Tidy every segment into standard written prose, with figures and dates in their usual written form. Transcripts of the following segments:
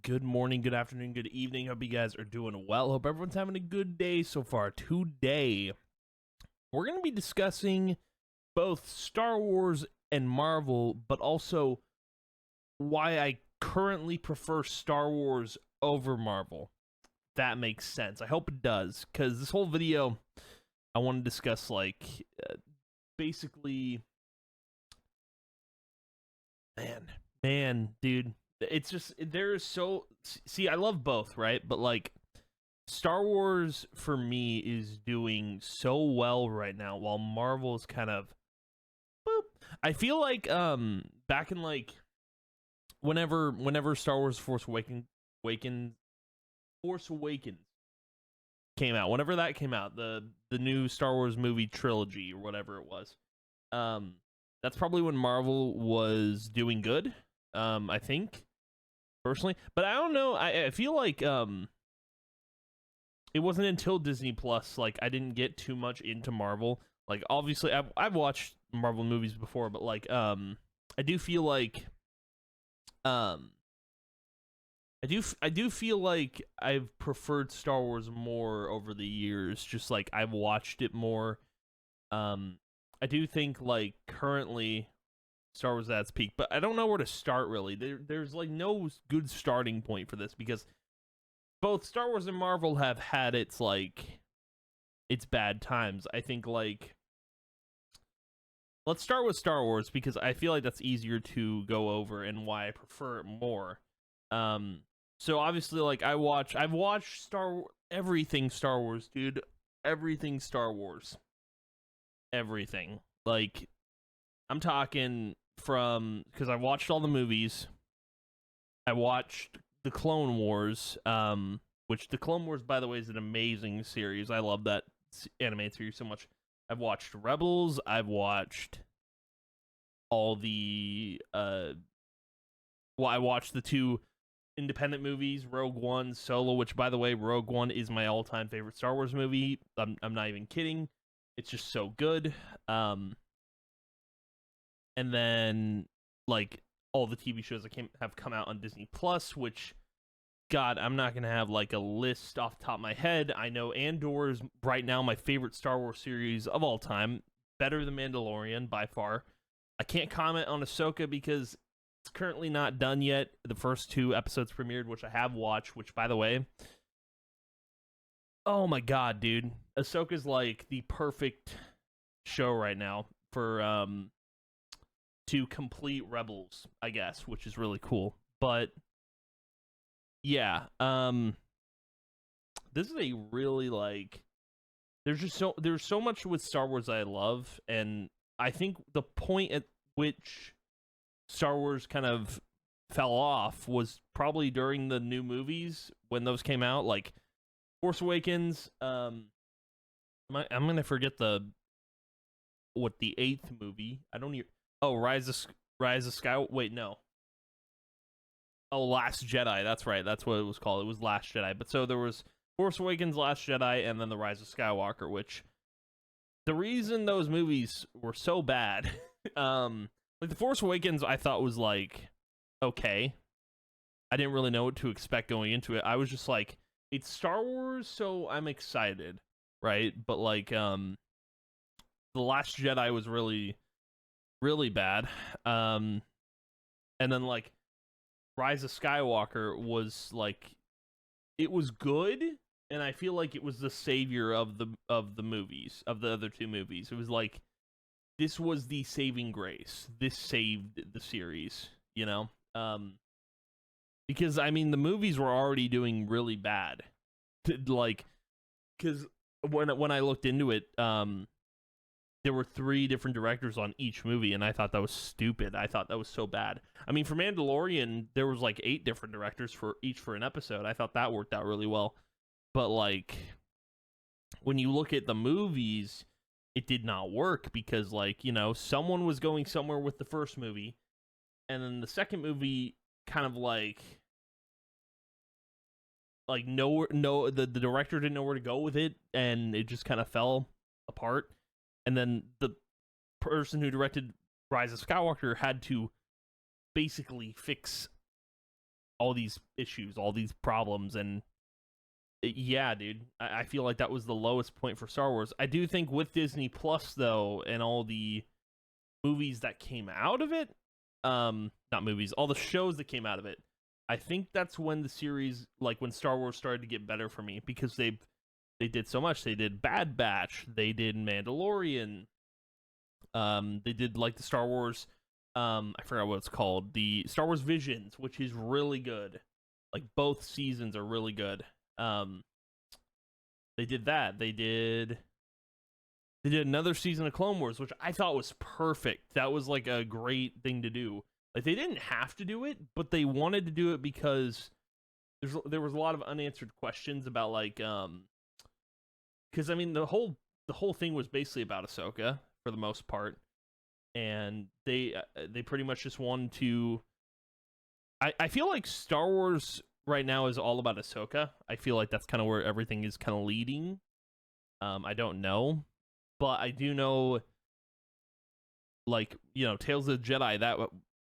good morning, good afternoon, good evening. Hope you guys are doing well. Hope everyone's having a good day so far. Today, we're going to be discussing both Star Wars and Marvel, but also why I currently prefer Star Wars over Marvel. That makes sense. I hope it does, because this whole video, I want to discuss, basically, man, dude. It's just see, I love both, right? But Star Wars for me is doing so well right now, while Marvel is kind of boop. I feel like back in whenever Star Wars Force Awakens came out, whenever that came out, the new Star Wars movie trilogy or whatever it was, that's probably when Marvel was doing good. I think personally, but I don't know. I feel like it wasn't until Disney Plus I didn't get too much into Marvel. Obviously I've watched Marvel movies before, but I do feel like I do feel like I've preferred Star Wars more over the years. Just I've watched it more. I do think currently Star Wars at its peak, but I don't know where to start really. There's no good starting point for this, because both Star Wars and Marvel have had its bad times. I think let's start with Star Wars, because I feel like that's easier to go over and why I prefer it more. So obviously I've watched everything Star Wars, dude. Everything Star Wars. Everything. I'm talking from, because I watched all the movies. I watched the Clone Wars, which the Clone Wars, by the way, is an amazing series. I love that animated series so much. I've watched Rebels. I've watched all the I watched the two independent movies, Rogue One, Solo, which, by the way, Rogue One is my all-time favorite Star Wars movie. I'm not even kidding. It's just so good. And then all the TV shows that have come out on Disney Plus, which, God, I'm not gonna have a list off the top of my head. I know Andor is right now my favorite Star Wars series of all time, better than Mandalorian by far. I can't comment on Ahsoka because it's currently not done yet. The first 2 episodes premiered, which I have watched, which, by the way, oh my God, dude, Ahsoka's the perfect show right now for to complete Rebels, I guess, which is really cool. But yeah, this is a really there's so much with Star Wars I love, and I think the point at which Star Wars kind of fell off was probably during the new movies when those came out, Force Awakens. I'm gonna forget the 8th movie. I don't even. Oh, Rise of Sky. Wait, no. Oh, Last Jedi. That's right. That's what it was called. It was Last Jedi. But so there was Force Awakens, Last Jedi, and then the Rise of Skywalker. Which the reason those movies were so bad, the Force Awakens, I thought was okay. I didn't really know what to expect going into it. I was just it's Star Wars, so I'm excited, right? But the Last Jedi was really, really bad. And then Rise of Skywalker was it was good, and I feel like it was the savior of the movies, of the other 2 movies. It was this was the saving grace. This saved the series, you know? Because I mean the movies were already doing really bad. Cuz when I looked into it, there were 3 different directors on each movie, and I thought that was stupid. I thought that was so bad. I mean, for Mandalorian, there was 8 different directors for an episode. I thought that worked out really well. But when you look at the movies, it did not work because someone was going somewhere with the first movie, and then the second movie kind of the director didn't know where to go with it, and it just kind of fell apart. And then the person who directed Rise of Skywalker had to basically fix issues, all these problems, and yeah, dude, I feel like that was the lowest point for Star Wars. I do think with Disney Plus though, and all the movies that came out of it, not movies, all the shows that came out of it, I think that's when the series, like when Star Wars started to get better for me, because they did so much. They did Bad Batch, they did Mandalorian, they did like the Star Wars, I forgot what it's called, the Star Wars Visions, which is really good. Like both seasons are really good. They did that. They did another season of Clone Wars, which I thought was perfect. That was like a great thing to do. Like they didn't have to do it, but they wanted to do it because there was a lot of unanswered questions about like because I mean the whole thing was basically about Ahsoka for the most part, and they pretty much just wanted to. I feel like Star Wars right now is all about Ahsoka. I feel like that's kind of where everything is kind of leading. I don't know, but I do know, like, you know, Tales of the Jedi, that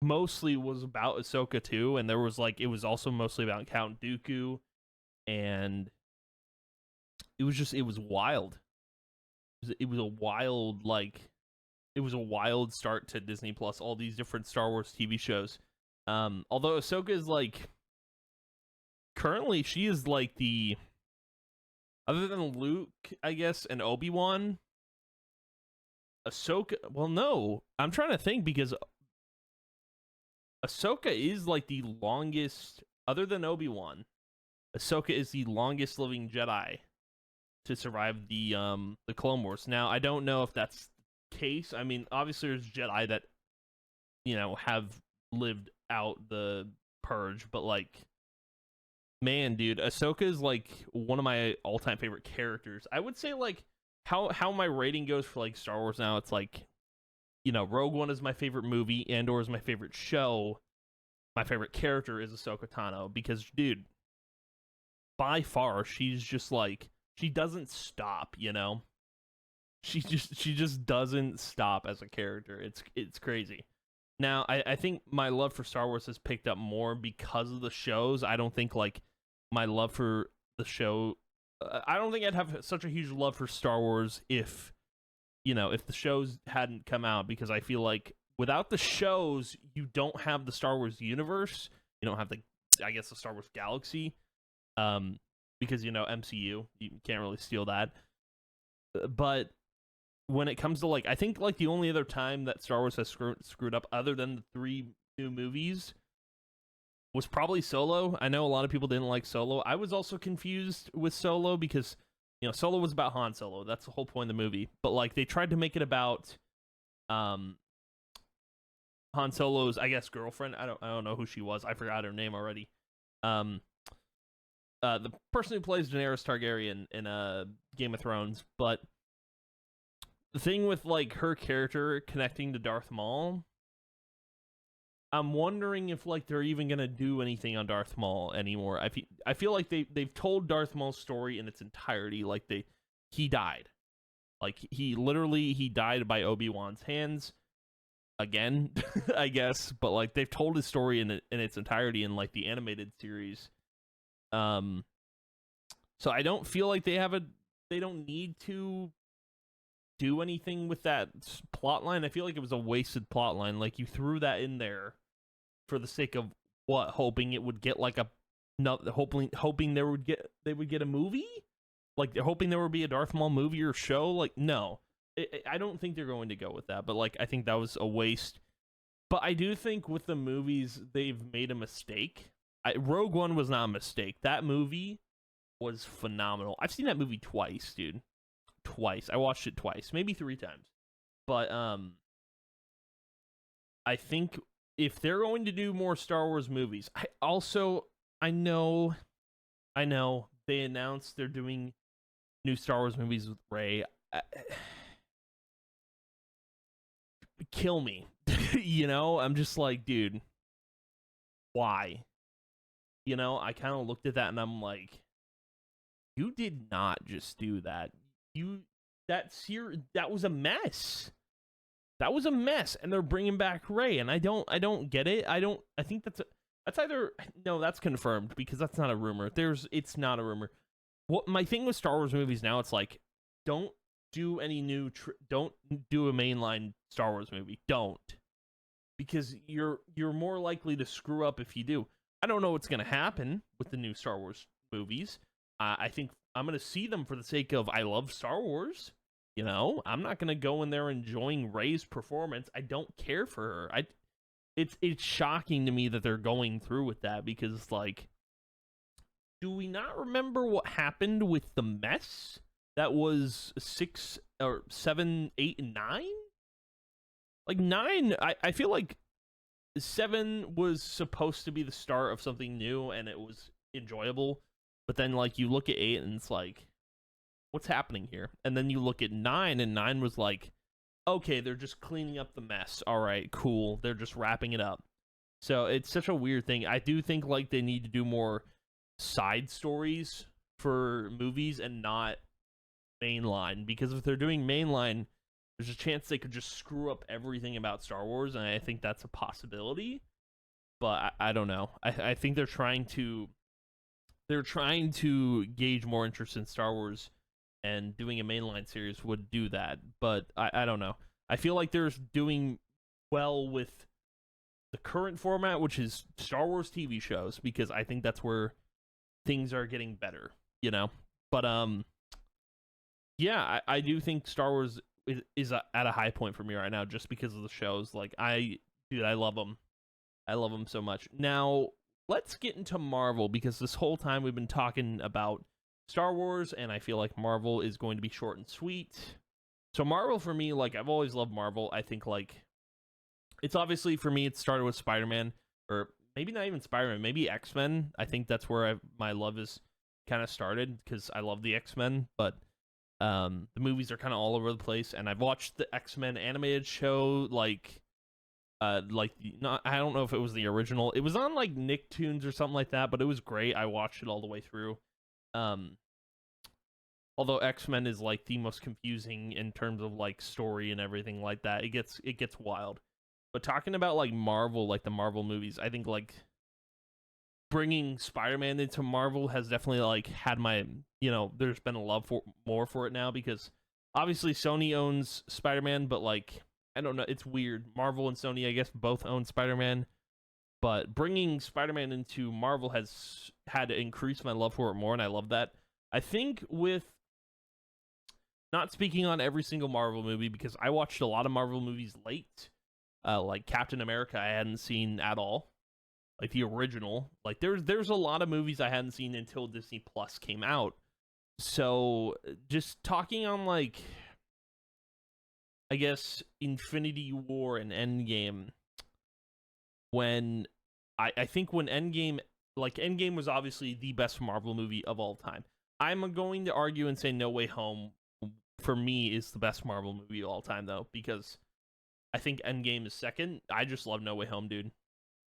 mostly was about Ahsoka too, and there was like, it was also mostly about Count Dooku, and it was wild. It was a wild, like, it was a wild start to Disney Plus, all these different Star Wars TV shows. Although Ahsoka is like, currently she is like the, other than Luke, I guess, and Obi-Wan, Ahsoka, well, no, I'm trying to think, because Ahsoka is like the longest, other than Obi-Wan, Ahsoka is the longest living Jedi to survive the Clone Wars. Now, I don't know if that's the case. I mean, obviously there's Jedi that, you know, have lived out the purge, but like, man, dude, Ahsoka is like one of my all-time favorite characters. I would say like how my rating goes for like Star Wars now, it's like, you know, Rogue One is my favorite movie, Andor is my favorite show. My favorite character is Ahsoka Tano, because, dude, by far, she's just like, she doesn't stop, you know? She just doesn't stop as a character. It's crazy. Now, I think my love for Star Wars has picked up more because of the shows. I don't think, like, my love for the show, I don't think I'd have such a huge love for Star Wars if, you know, if the shows hadn't come out, because I feel like without the shows, you don't have the Star Wars universe. You don't have the, I guess, the Star Wars galaxy, because, you know, MCU, you can't really steal that. But when it comes to, like, I think, like, the only other time that Star Wars has screwed up, other than the 3 new movies, was probably Solo. I know a lot of people didn't like Solo. I was also confused with Solo because, you know, Solo was about Han Solo. That's the whole point of the movie. But, like, they tried to make it about Han Solo's, I guess, girlfriend. I don't know who she was. I forgot her name already. The person who plays Daenerys Targaryen in Game of Thrones. But the thing with, like, her character connecting to Darth Maul, I'm wondering if, like, they're even gonna do anything on Darth Maul anymore. I feel like they've told Darth Maul's story in its entirety. Like, he died. Like, he died by Obi-Wan's hands again, I guess. But, like, they've told his story in its entirety in, like, the animated series. So I don't feel like they don't need to do anything with that plot line. I feel like it was a wasted plot line. Like, you threw that in there for the sake of what? Hoping it would get like hoping they would get a movie? Like, they're hoping there would be a Darth Maul movie or show? Like, no. I don't think they're going to go with that, but, like, I think that was a waste. But I do think with the movies, they've made a mistake. Rogue One was not a mistake. That movie was phenomenal. I've seen that movie twice, dude. Twice. I watched it twice, maybe 3 times. But I think if they're going to do more Star Wars movies, I know they announced they're doing new Star Wars movies with Rey. Kill me. You know, I'm just like, dude, why? You know, I kind of looked at that and I'm like, you did not just do that. That was a mess. That was a mess, and they're bringing back Rey, and I don't get it. I think That's either no, that's confirmed because that's not a rumor. It's not a rumor. What my thing with Star Wars movies now, it's like, don't do any don't do a mainline Star Wars movie. Don't, because you're more likely to screw up if you do. I don't know what's gonna happen with the new Star Wars movies. I think I'm gonna see them for the sake of I love Star Wars. You know, I'm not gonna go in there enjoying Rey's performance. I don't care for her. It's shocking to me that they're going through with that because, like, do we not remember what happened with the mess that was 6 or 7, 8, and 9? Like 9, I feel like 7 was supposed to be the start of something new and it was enjoyable, but then like you look at 8 and it's like, what's happening here? And then you look at 9 and 9 was like, okay, they're just cleaning up the mess. All right, cool. They're just wrapping it up. So it's such a weird thing. I do think like they need to do more side stories for movies and not mainline, because if they're doing mainline, there's a chance they could just screw up everything about Star Wars, and I think that's a possibility. But I don't know. I think they're trying to gauge more interest in Star Wars, and doing a mainline series would do that. But I don't know. I feel like they're doing well with the current format, which is Star Wars TV shows, because I think that's where things are getting better, you know? But yeah, I do think Star Wars is at a high point for me right now just because of the shows. Like, I love them. I love them so much. Now, let's get into Marvel, because this whole time we've been talking about Star Wars, and I feel like Marvel is going to be short and sweet. So Marvel, for me, like, I've always loved Marvel. I think, like, it's obviously, for me, it started with Spider-Man, or maybe not even Spider-Man, maybe X-Men. I think that's where my love is kind of started, because I love the X-Men, but the movies are kind of all over the place, and I've watched the X-Men animated show, like not, I don't know if it was the original. It was on like Nicktoons or something like that, but it was great. I watched it all the way through. Although X-Men is like the most confusing in terms of like story and everything like that. It gets wild. But talking about like Marvel, like the Marvel movies, I think like bringing Spider-Man into Marvel has definitely like had my, you know, there's been a love for more for it now, because obviously Sony owns Spider-Man, but like, I don't know, it's weird. Marvel and Sony, I guess, both own Spider-Man, but bringing Spider-Man into Marvel has had to increase my love for it more, and I love that. I think with not speaking on every single Marvel movie, because I watched a lot of Marvel movies late, like Captain America I hadn't seen at all, like the original. Like there's a lot of movies I hadn't seen until Disney Plus came out. So just talking on like, I guess, Infinity War and Endgame, when I think when Endgame, like Endgame was obviously the best Marvel movie of all time. I'm going to argue and say No Way Home for me is the best Marvel movie of all time, though, because I think Endgame is second. I just love No Way Home, dude.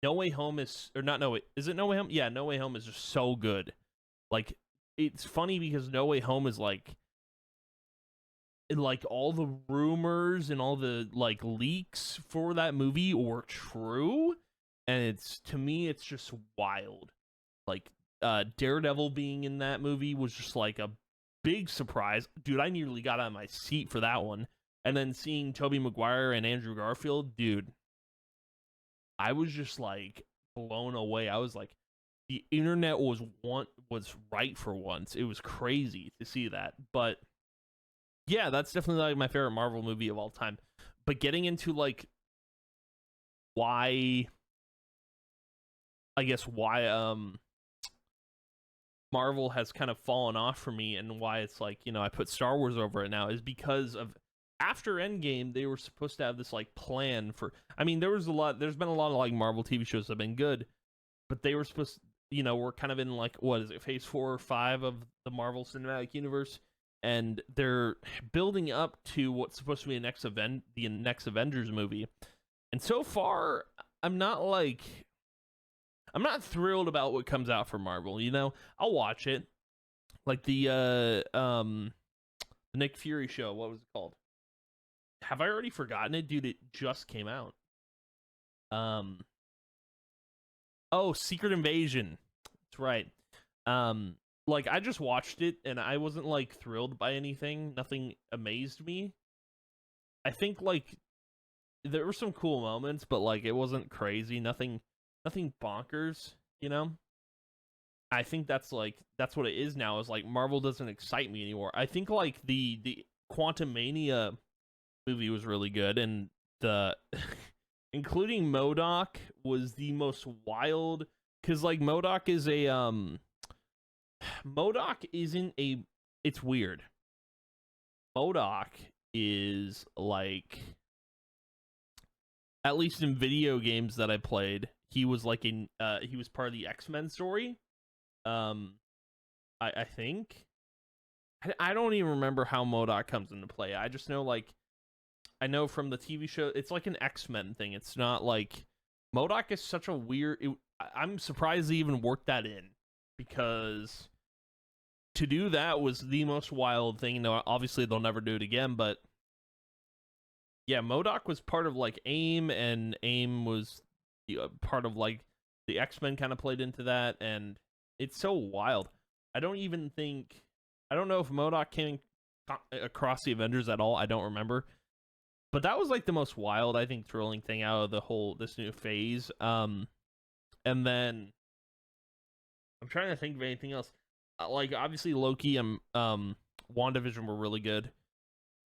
No Way Home is, or not No Way, is it No Way Home? Yeah, No Way Home is just so good. Like, it's funny because No Way Home is like all the rumors and all the like leaks for that movie were true, and it's, to me, it's just wild. Like, Daredevil being in that movie was just like a big surprise, dude. I nearly got out of my seat for that one. And then seeing Tobey Maguire and Andrew Garfield, dude, I was just like blown away. I was like, the internet was right for once. It was crazy to see that. But yeah, that's definitely like my favorite Marvel movie of all time. But getting into like why, I guess why Marvel has kind of fallen off for me, and why it's like, you know, I put Star Wars over it now, is because of, after Endgame, they were supposed to have this like plan for, I mean, there's been a lot of like Marvel TV shows that have been good, but they were supposed to, you know, we're kind of in like, what is it, phase 4 or 5 of the Marvel Cinematic Universe, and they're building up to what's supposed to be the next Avengers movie. And so far, I'm not thrilled about what comes out for Marvel, you know? I'll watch it. Like the Nick Fury show, what was it called? Have I already forgotten it? Dude, it just came out. Oh, Secret Invasion. That's right. Like I just watched it and I wasn't like thrilled by anything. Nothing amazed me. I think like there were some cool moments, but like it wasn't crazy. Nothing bonkers, you know? I think that's what it is now, is like Marvel doesn't excite me anymore. I think like the Quantum Mania movie was really good, and the including MODOK was the most wild, cuz like MODOK isn't a it's weird. MODOK is like, at least in video games that I played, he was like he was part of the X-Men story. I think I don't even remember how MODOK comes into play. I just know like I know from the TV show it's like an X-Men thing. It's not like MODOK is such a weird. I'm surprised they even worked that in, because to do that was the most wild thing. No, obviously they'll never do it again, but yeah, MODOK was part of like AIM, and AIM was part of like the X-Men kind of played into that, and it's so wild. I don't know if MODOK came across the Avengers at all. I don't remember. But that was like the most wild, I think, thrilling thing out of this new phase. And then I'm trying to think of anything else. Like obviously Loki and WandaVision were really good.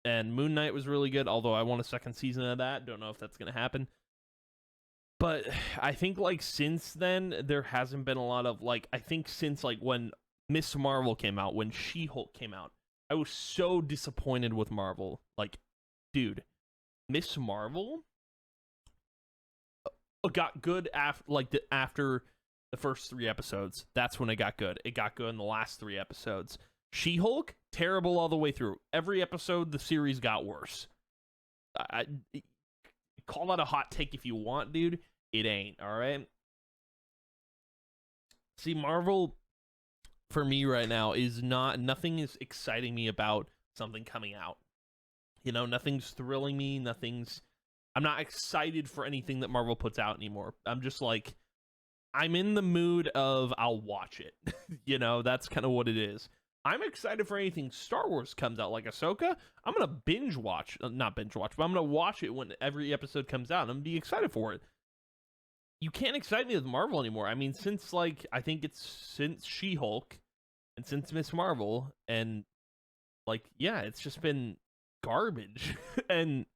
And Moon Knight was really good, although I want a second season of that. Don't know if that's going to happen. But I think like since then there hasn't been a lot of like, I think since like when Miss Marvel came out, when She-Hulk came out, I was so disappointed with Marvel. Like, dude, Miss Marvel got good after the first 3 episodes. That's when it got good. It got good in the last 3 episodes. She-Hulk, terrible all the way through. Every episode the series got worse. I call that a hot take if you want, dude. It ain't, all right? See, Marvel for me right now is nothing is exciting me about something coming out. You know, nothing's thrilling me, I'm not excited for anything that Marvel puts out anymore. I'm just like, I'm in the mood of I'll watch it. You know, that's kind of what it is. I'm excited for anything Star Wars comes out, like Ahsoka. I'm gonna not binge watch, but I'm gonna watch it when every episode comes out. I'm gonna be excited for it. You can't excite me with Marvel anymore. I mean, since She-Hulk and since Miss Marvel, and like, yeah, it's just been garbage. And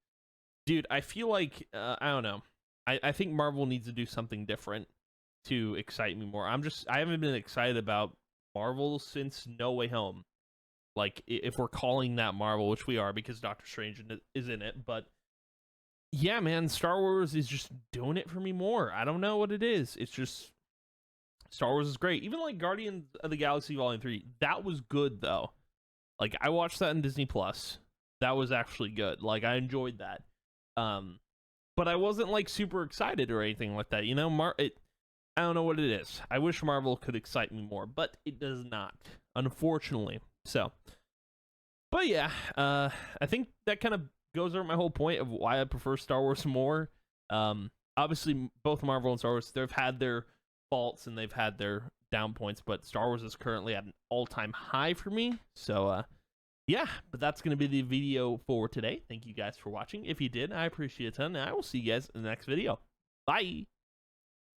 dude, I feel like I don't know. I think Marvel needs to do something different to excite me more. I haven't been excited about Marvel since No Way Home. Like, if we're calling that Marvel, which we are because Doctor Strange is in it, but yeah, man, Star Wars is just doing it for me more. I don't know what it is. It's just Star Wars is great. Even like Guardians of the Galaxy Volume 3, that was good though. Like, I watched that in Disney Plus. That was actually good. Like, I enjoyed that. But I wasn't like super excited or anything like that. You know, I don't know what it is. I wish Marvel could excite me more, but it does not, unfortunately. So, but yeah, I think that kind of goes over my whole point of why I prefer Star Wars more. Obviously, both Marvel and Star Wars, they've had their faults and they've had their down points, but Star Wars is currently at an all-time high for me. So, yeah, but that's going to be the video for today. Thank you guys for watching. If you did, I appreciate it a ton, and I will see you guys in the next video. Bye!